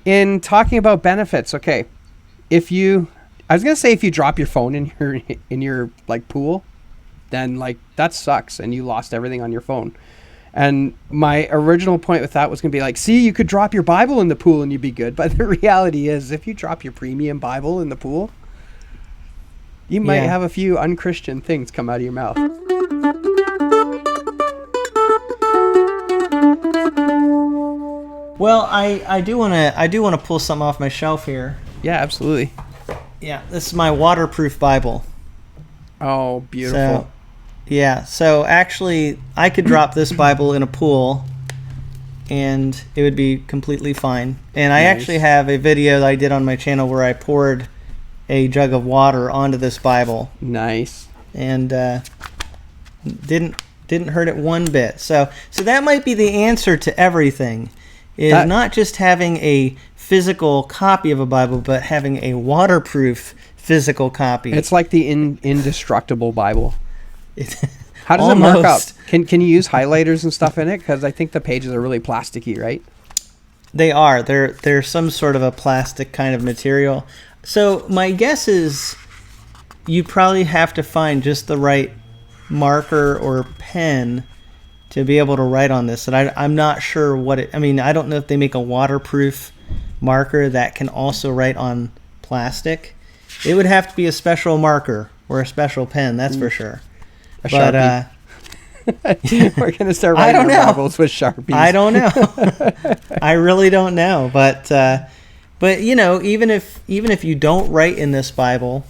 in talking about benefits, okay, I was gonna say if you drop your phone in your like pool, then like that sucks and you lost everything on your phone. And my original point with that was gonna be like, see, you could drop your Bible in the pool and you'd be good. But the reality is, if you drop your premium Bible in the pool, you might have a few unchristian things come out of your mouth. Well, I do want to pull something off my shelf here. Yeah, absolutely. Yeah, this is my waterproof Bible. Oh, beautiful. So actually I could drop this Bible in a pool and it would be completely fine. And I actually have a video that I did on my channel where I poured a jug of water onto this Bible. Nice. And didn't hurt it one bit. So that might be the answer to everything. Is not just having a physical copy of a Bible, but having a waterproof physical copy. It's like the indestructible Bible. How does it mark up? Can you use highlighters and stuff in it? Because I think the pages are really plasticky, right? They are. They're some sort of a plastic kind of material. So my guess is you probably have to find just the right marker or pen to be able to write on this. And I'm not sure I don't know if they make a waterproof marker that can also write on plastic. It would have to be a special marker or a special pen, that's for sure. A Sharpie. We're going to start writing our Bibles with Sharpies. I don't know. I really don't know. But even if you don't write in this Bible,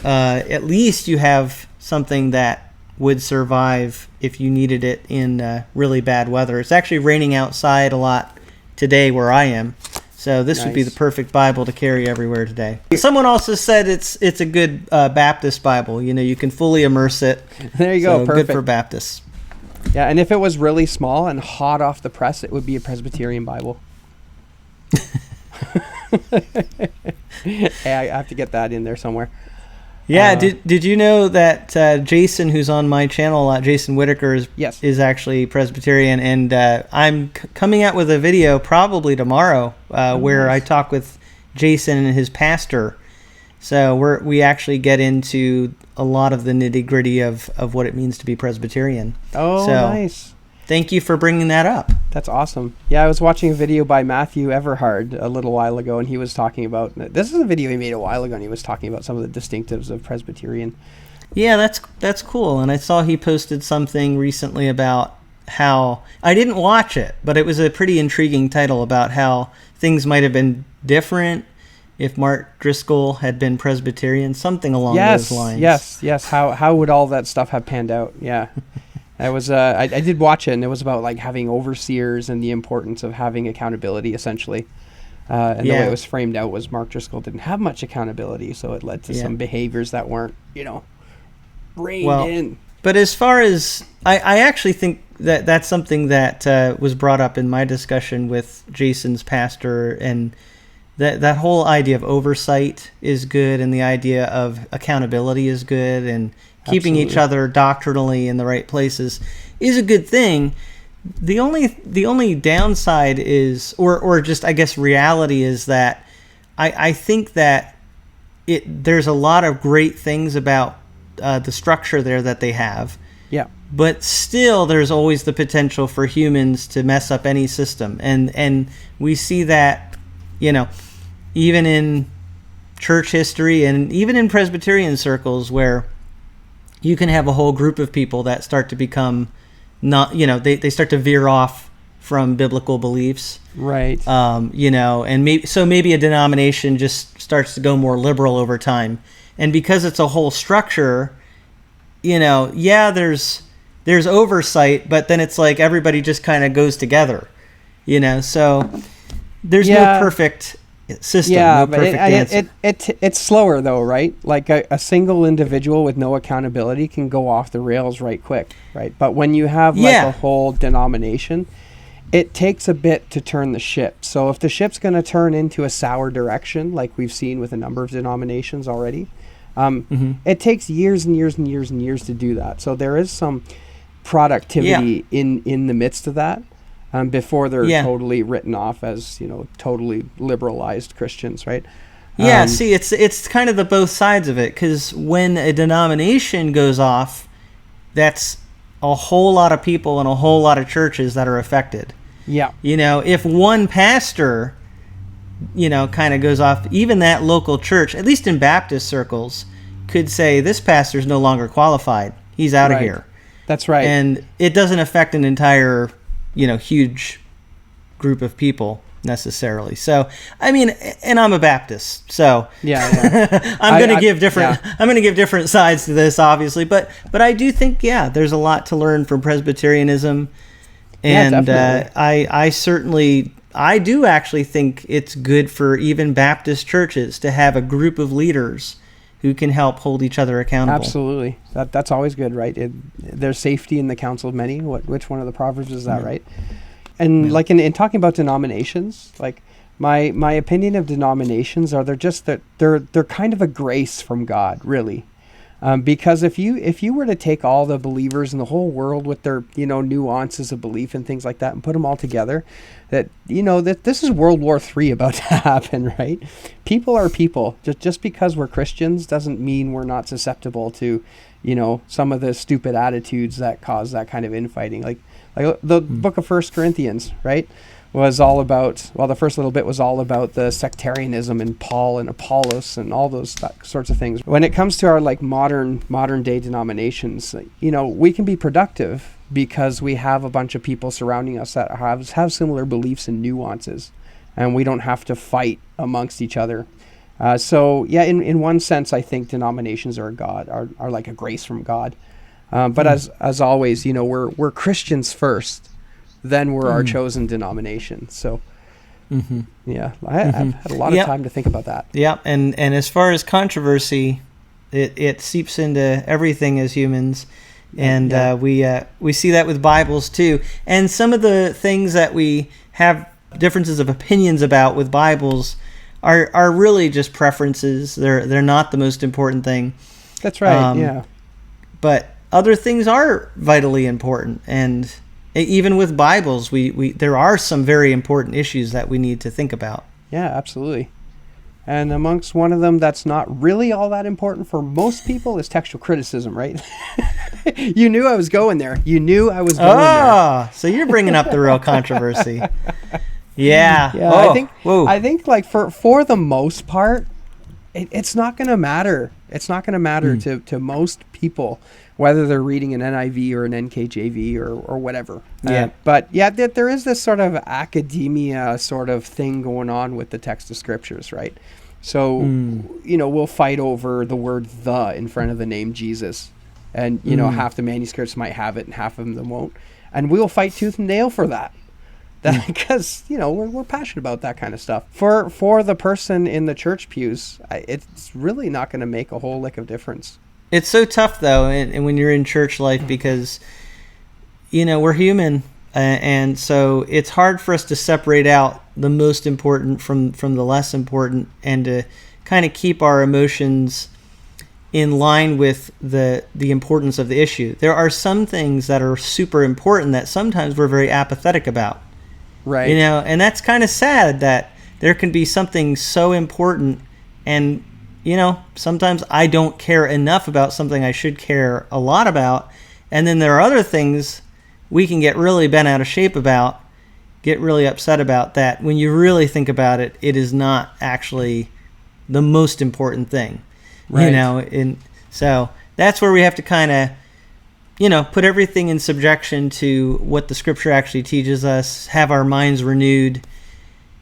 at least you have something that would survive if you needed it in really bad weather. It's actually raining outside a lot today where I am, so this would be the perfect Bible to carry everywhere today. Someone also said it's a good Baptist Bible. You can fully immerse it. There you go, perfect. Good for Baptists. Yeah, and if it was really small and hot off the press, it would be a Presbyterian Bible. Hey, I have to get that in there somewhere. Yeah, did you know that Jason, who's on my channel a lot, Jason Whitaker, is actually Presbyterian, and I'm coming out with a video probably tomorrow where I talk with Jason and his pastor. So we actually get into a lot of the nitty-gritty of what it means to be Presbyterian. Oh, nice. Thank you for bringing that up. That's awesome. Yeah, I was watching a video by Matthew Everhard a little while ago, and he was talking about, this is a video he made a while ago, and he was talking about some of the distinctives of Presbyterian. Yeah, that's cool. And I saw he posted something recently about how, I didn't watch it, but it was a pretty intriguing title about how things might have been different if Mark Driscoll had been Presbyterian, something along those lines. Yes. How would all that stuff have panned out? Yeah. I was I did watch it, and it was about like having overseers and the importance of having accountability, essentially. And the way it was framed out was Mark Driscoll didn't have much accountability, so it led to some behaviors that weren't, reined in. But as far as I actually think that's something that was brought up in my discussion with Jason's pastor, and that whole idea of oversight is good, and the idea of accountability is good, and keeping each other doctrinally in the right places is a good thing. The only downside is, or just I guess reality is that I think that there's a lot of great things about the structure there that they have. Yeah. But still, there's always the potential for humans to mess up any system, and we see that, even in church history and even in Presbyterian circles where you can have a whole group of people that start to become they start to veer off from biblical beliefs. Right. And maybe a denomination just starts to go more liberal over time. And because it's a whole structure, there's oversight, but then it's like everybody just kind of goes together, so there's no perfect system. Yeah, no perfect answer. It's slower though, right? Like a single individual with no accountability can go off the rails right quick, right? But when you have a whole denomination, it takes a bit to turn the ship. So if the ship's going to turn into a sour direction, like we've seen with a number of denominations already, it takes years and years and years and years to do that. So there is some productivity in the midst of that. before they're Yeah. totally written off as, totally liberalized Christians, right? Yeah, see, it's kind of the both sides of it, because when a denomination goes off, that's a whole lot of people and a whole lot of churches that are affected. Yeah. If one pastor, kind of goes off, even that local church, at least in Baptist circles, could say, this pastor's no longer qualified. He's out of here. That's right. And it doesn't affect an entire, huge group of people necessarily. So, I mean, and I'm a Baptist, so yeah. I'm going to give different. Yeah. I'm going to give different sides to this, obviously, but I do think, there's a lot to learn from Presbyterianism, and I do actually think it's good for even Baptist churches to have a group of leaders who can help hold each other accountable. Absolutely, that's always good, right? There's safety in the counsel of many. Which one of the Proverbs is that, right? And like in talking about denominations, like my opinion of denominations are they're kind of a grace from God, really, because if you were to take all the believers in the whole world with their nuances of belief and things like that and put them all together, that this is World War III about to happen, right? People are people. Just because we're Christians doesn't mean we're not susceptible to some of the stupid attitudes that cause that kind of infighting, like the book of 1 Corinthians, right, was all about, the first little bit was all about the sectarianism and Paul and Apollos and all those sorts of things. When it comes to our modern day denominations, we can be productive because we have a bunch of people surrounding us that have similar beliefs and nuances, and we don't have to fight amongst each other. In one sense, I think denominations are like a grace from God. But as always, we're Christians first, then we're our chosen denomination. So, I've had a lot of time to think about that. Yeah, and as far as controversy, it seeps into everything as humans, and we see that with Bibles too. And some of the things that we have differences of opinions about with Bibles are really just preferences. They're not the most important thing. That's right. But other things are vitally important, and even with Bibles, we there are some very important issues that we need to think about. Yeah, absolutely. And amongst one of them that's not really all that important for most people is textual criticism, right? You knew I was going there. there. So you're bringing up the real controversy. Yeah. I think like for the most part, it's not going to matter. It's not going to matter to most people whether they're reading an NIV or an NKJV or whatever. But there is this sort of academia sort of thing going on with the text of scriptures, right? So, we'll fight over the word "the" in front of the name Jesus. And, half the manuscripts might have it and half of them won't. And we'll fight tooth and nail for that. Because, we're passionate about that kind of stuff. For the person in the church pews, it's really not going to make a whole lick of difference. It's so tough, though, and when you're in church life, because, we're human, and so it's hard for us to separate out the most important from the less important, and to kind of keep our emotions in line with the importance of the issue. There are some things that are super important that sometimes we're very apathetic about. Right. And that's kind of sad that there can be something so important, and sometimes I don't care enough about something I should care a lot about, and then there are other things we can get really bent out of shape about, get really upset about, that when you really think about it, it is not actually the most important thing. Right. And so that's where we have to kind of put everything in subjection to what the scripture actually teaches us, have our minds renewed.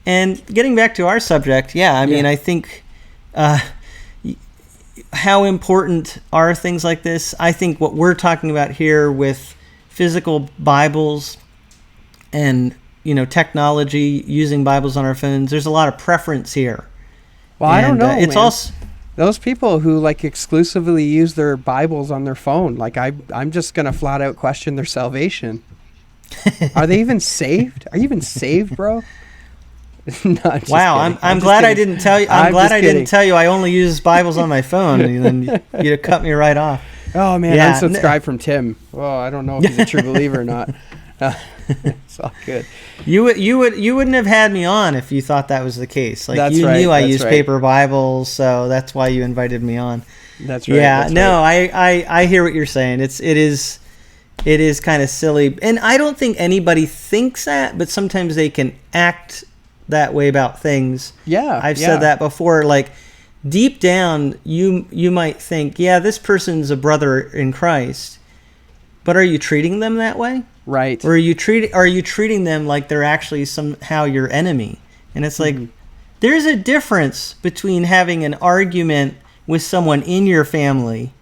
And getting back to our subject, I think how important are things like this? I think what we're talking about here with physical Bibles and, technology, using Bibles on our phones, there's a lot of preference here. Well, I don't know. It's also those people who exclusively use their Bibles on their phone. I'm just going to flat out question their salvation. Are they even saved? Are you even saved, bro? No, I'm glad I didn't tell you. I'm glad I didn't tell you I only use Bibles on my phone. And then you'd have cut me right off. Oh man, unsubscribe from Tim. Well, I don't know if he's a true believer or not. It's all good. You wouldn't have had me on if you thought that was the case. Like, That's you right, knew I that's used right. paper Bibles, so that's why you invited me on. That's right. Yeah, that's no, right. I hear what you're saying. It is kind of silly, and I don't think anybody thinks that, but sometimes they can act that way about things. Yeah, I've yeah. said that before. Like, deep down, you might think, yeah, this person's a brother in Christ, but are you treating them that way? Right. Or are you treating them like they're actually somehow your enemy? And it's like, there's a difference between having an argument with someone in your family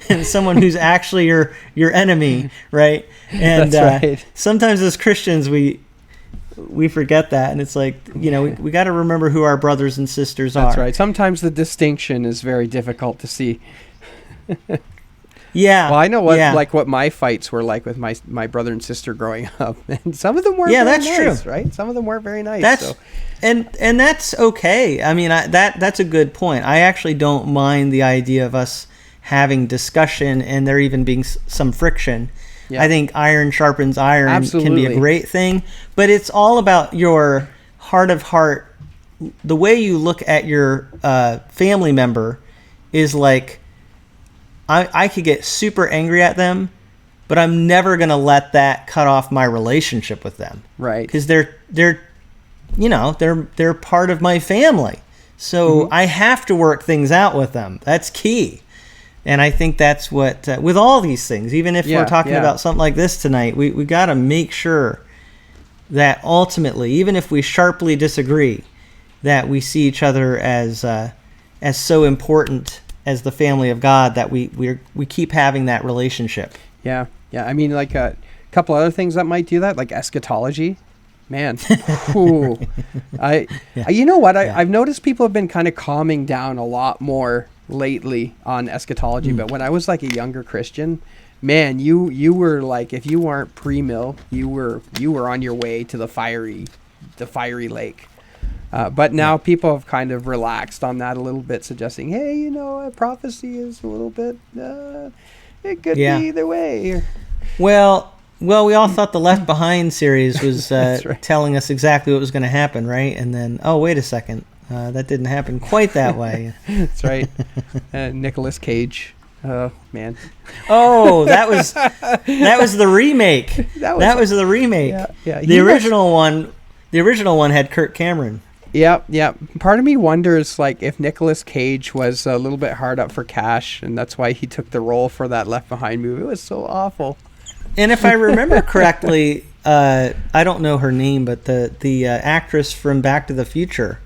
and someone who's actually your enemy, right? And That's right. sometimes as Christians we forget that, and it's like, we got to remember who our brothers and sisters are. That's right. Sometimes the distinction is very difficult to see. Yeah. Well, I know what my fights were like with my brother and sister growing up, and some of them weren't. Yeah, very that's nice, true. right? Some of them weren't very nice. That's and that's okay. I mean, that's a good point. I actually don't mind the idea of us having discussion and there even being some friction. Yeah. I think iron sharpens iron can be a Absolutely. great thing, but it's all about your heart of heart. The way you look at your family member is like, I could get super angry at them, but I'm never going to let that cut off my relationship with them. Right. Because they're part of my family. So I have to work things out with them. That's key. And I think that's what, with all these things, even if we're talking about something like this tonight, we got to make sure that ultimately, even if we sharply disagree, that we see each other as so important as the family of God, that we keep having that relationship. Yeah. Yeah. I mean, like a couple other things that might do that, like eschatology. Man, ooh. You know what? I've noticed people have been kind of calming down a lot more lately on eschatology. But when I was like a younger Christian, man, you were like, if you weren't pre-mill, you were on your way to the fiery lake. But now people have kind of relaxed on that a little bit, suggesting, hey, a prophecy is a little bit, it could be either way. Well, we all thought the Left Behind series was right. telling us exactly what was going to happen, right? And then, oh, wait a second, that didn't happen quite that way. That's right. Nicolas Cage. Oh man. Oh, that was the remake. That was the remake. Yeah. The original one had Kirk Cameron. Yeah. Part of me wonders, like, if Nicolas Cage was a little bit hard up for cash, and that's why he took the role for that Left Behind movie. It was so awful. And if I remember correctly, I don't know her name, but the actress from Back to the Future,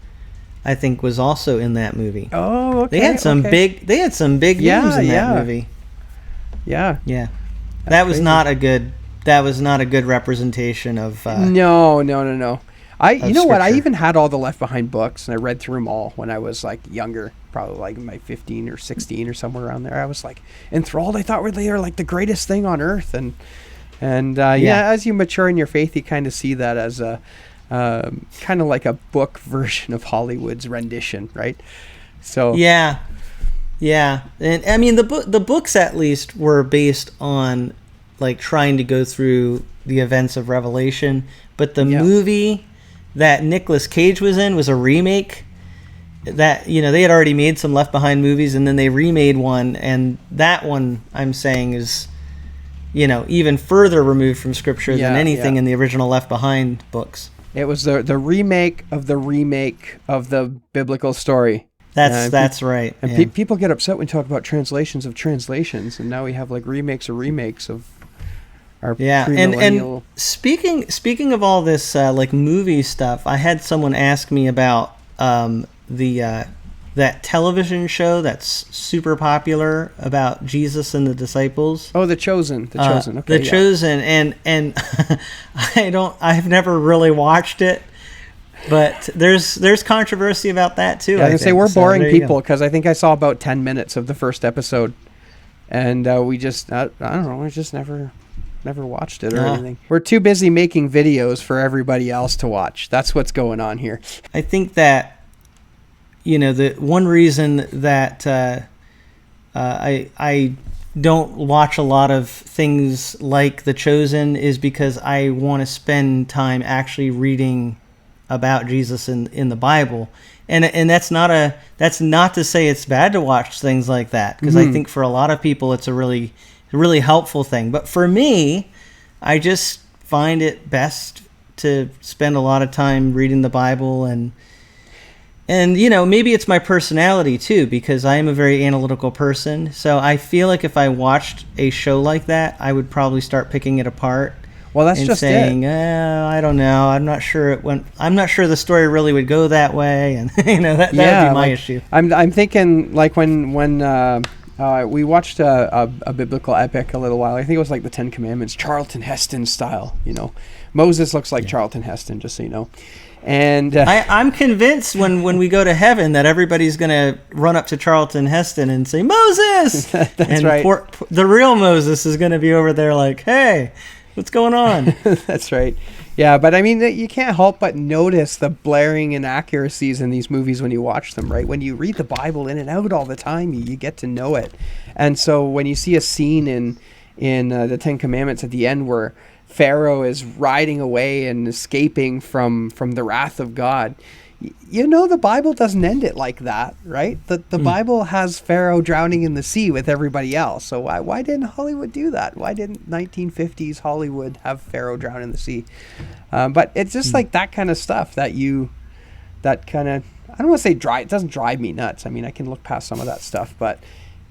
I think, was also in that movie. Oh, okay. They had some big names in that movie. Yeah. That was not a good representation of No. You know what? I Scripture. even had all the Left Behind books, and I read through them all when I was like younger, probably like my 15 or 16 or somewhere around there. I was like enthralled. I thought they were like the greatest thing on earth, and as you mature in your faith, you kind of see that as a kind of like a book version of Hollywood's rendition, right? So yeah, and I mean the books at least were based on like trying to go through the events of Revelation, but the movie that Nicolas Cage was in was a remake. That they had already made some Left Behind movies, and then they remade one, and that one I'm saying is even further removed from Scripture than anything in the original Left Behind books. it was the remake of the biblical story. That's right. And people get upset when we talk about translations of translations, and now we have like remakes of our and speaking of all this like movie stuff, I had someone ask me about that television show that's super popular about Jesus and the disciples. Oh, The Chosen. Okay, The Chosen, and I've never really watched it, but there's controversy about that too. Yeah, I was gonna say we're So boring there you people go. because I think I saw about 10 minutes of the first episode, and we just I don't know, we just never watched it or anything. We're too busy making videos for everybody else to watch. That's what's going on here. I think that the one reason that I don't watch a lot of things like The Chosen is because I want to spend time actually reading about Jesus in the Bible. And that's not to say it's bad to watch things like that, because I think for a lot of people it's a really helpful thing. But for me, I just find it best to spend a lot of time reading the Bible, and maybe it's my personality too, because I am a very analytical person. So I feel like if I watched a show like that, I would probably start picking it apart. Well, that's and just saying, I don't know. I'm not sure I'm not sure the story really would go that way, and that would be my issue. I'm thinking like when we watched a biblical epic a little while. I think it was like the Ten Commandments, Charlton Heston style. Moses looks like Charlton Heston, just so you know. And I'm convinced when we go to heaven that everybody's going to run up to Charlton Heston and say, Moses! That's right. The real Moses is going to be over there like, hey, what's going on? That's right. Yeah, but I mean, you can't help but notice the blaring inaccuracies in these movies when you watch them, right? When you read the Bible in and out all the time, you get to know it. And so when you see a scene in the Ten Commandments at the end where Pharaoh is riding away and escaping from the wrath of God, the Bible doesn't end it like that, right? The Bible has Pharaoh drowning in the sea with everybody else. So why didn't Hollywood do that? Why didn't 1950s Hollywood have Pharaoh drown in the sea? But it's just like that kind of stuff that kind of, I don't want to say it doesn't drive me nuts. I mean, I can look past some of that stuff, but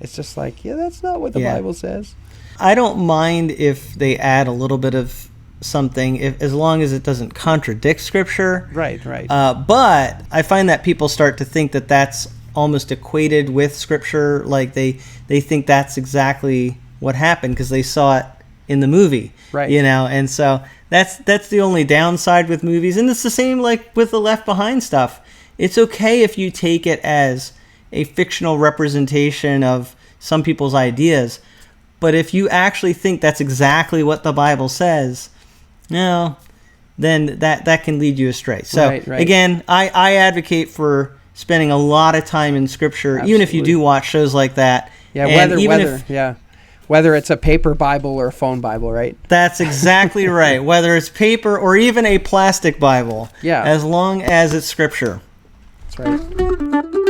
it's just like, that's not what the Bible says. I don't mind if they add a little bit of something, as long as it doesn't contradict Scripture. Right. But I find that people start to think that that's almost equated with Scripture, like they think that's exactly what happened because they saw it in the movie, right? And so that's the only downside with movies, and it's the same like with the Left Behind stuff. It's okay if you take it as a fictional representation of some people's ideas, but if you actually think that's exactly what the Bible says, then that can lead you astray. So right. Again, I advocate for spending a lot of time in Scripture, Absolutely. Even if you do watch shows like that. Yeah, whether it's a paper Bible or a phone Bible, right? That's exactly right. Whether it's paper or even a plastic Bible, as long as it's Scripture. That's right.